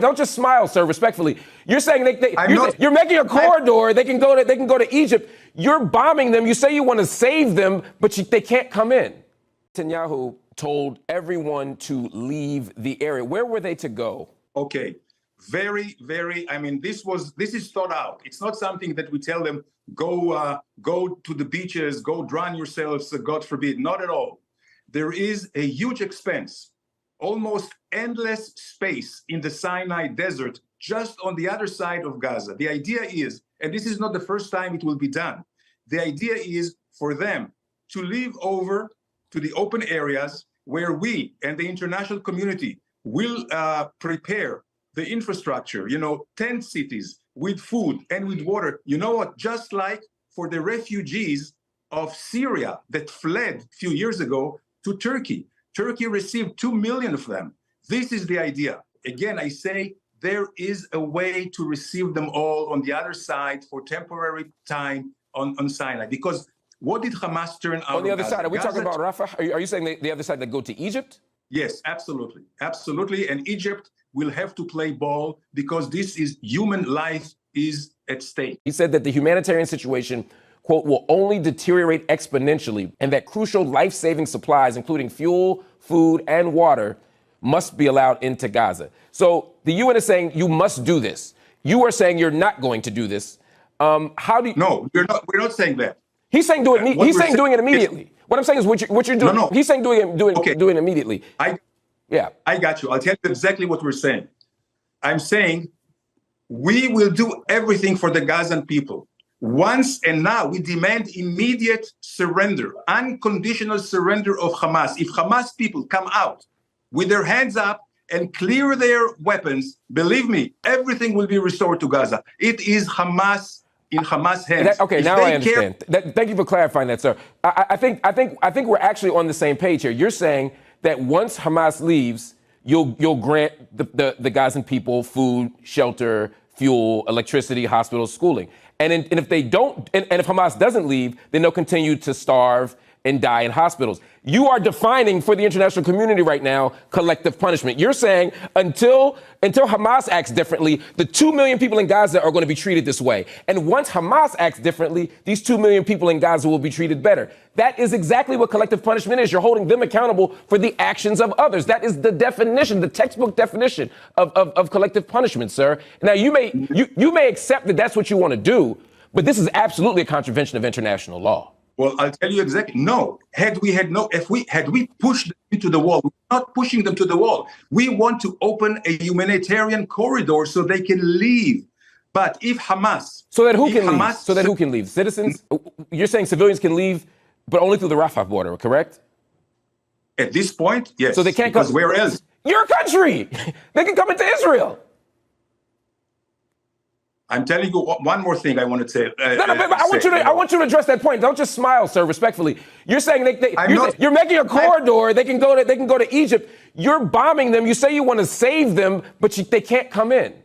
Don't just smile, sir. Respectfully, you're saying you're making a corridor. They can go to Egypt. You're bombing them. You say you want to save them, but they can't come in. Netanyahu told everyone to leave the area. Where were they to go? Okay, very. I mean, this is thought out. It's not something that we tell them go to the beaches, go drown yourselves. God forbid. Not at all. There is a huge expense, almost endless space in the Sinai desert, just on the other side of Gaza. The idea is, and this is not the first time it will be done, the idea is for them to leave over to the open areas where we and the international community will prepare the infrastructure, tent cities with food and with water. You know what? Just like for the refugees of Syria that fled a few years ago to Turkey. Turkey received 2 million of them. This is the idea. Again, I say there is a way to receive them all on the other side for temporary time on Sinai. Because what did Hamas turn out on the other Gaza? side? Are we talking about Rafah? Are you saying the other side that go to Egypt? Yes, absolutely. Absolutely. And Egypt will have to play ball because this is human life is at stake. He said that the humanitarian situation, quote, will only deteriorate exponentially and that crucial life-saving supplies, including fuel, food, and water, must be allowed into Gaza. So the UN is saying you must do this. You are saying you're not going to do this. How do you... No, we're not saying that. He's saying doing it immediately. What I'm saying is what you're doing. No. He's saying doing it immediately. I got you. I'll tell you exactly what we're saying. I'm saying we will do everything for the Gazan people. Once and now we demand immediate surrender, unconditional surrender of Hamas. If Hamas people come out with their hands up and clear their weapons, believe me, everything will be restored to Gaza. It is Hamas in Hamas hands. Now I understand. Thank you for clarifying that, sir. I think we're actually on the same page here. You're saying that once Hamas leaves, you'll grant the Gazan people food, shelter, fuel, electricity, hospitals, schooling. And if they don't, and if Hamas doesn't leave, then they'll continue to starve and die in hospitals. You are defining for the international community right now collective punishment. You're saying until Hamas acts differently, the 2 million people in Gaza are going to be treated this way. And once Hamas acts differently, these 2 million people in Gaza will be treated better. That is exactly what collective punishment is. You're holding them accountable for the actions of others. That is the definition, the textbook definition of collective punishment, sir. Now, you may accept that that's what you want to do, but this is absolutely a contravention of international law. Well, I'll tell you exactly. No, had we pushed them into the wall, we're not pushing them to the wall. We want to open a humanitarian corridor so they can leave. But if Hamas, so that who can leave? Citizens? You're saying civilians can leave, but only through the Rafah border, correct? At this point, yes. So they can't come. Where else? Your country. They can come into Israel. I'm telling you one more thing I want to say. I want you to address that point. Don't just smile, sir. Respectfully, you're saying you're making a corridor. They can go to Egypt. You're bombing them. You say you want to save them, but they can't come in.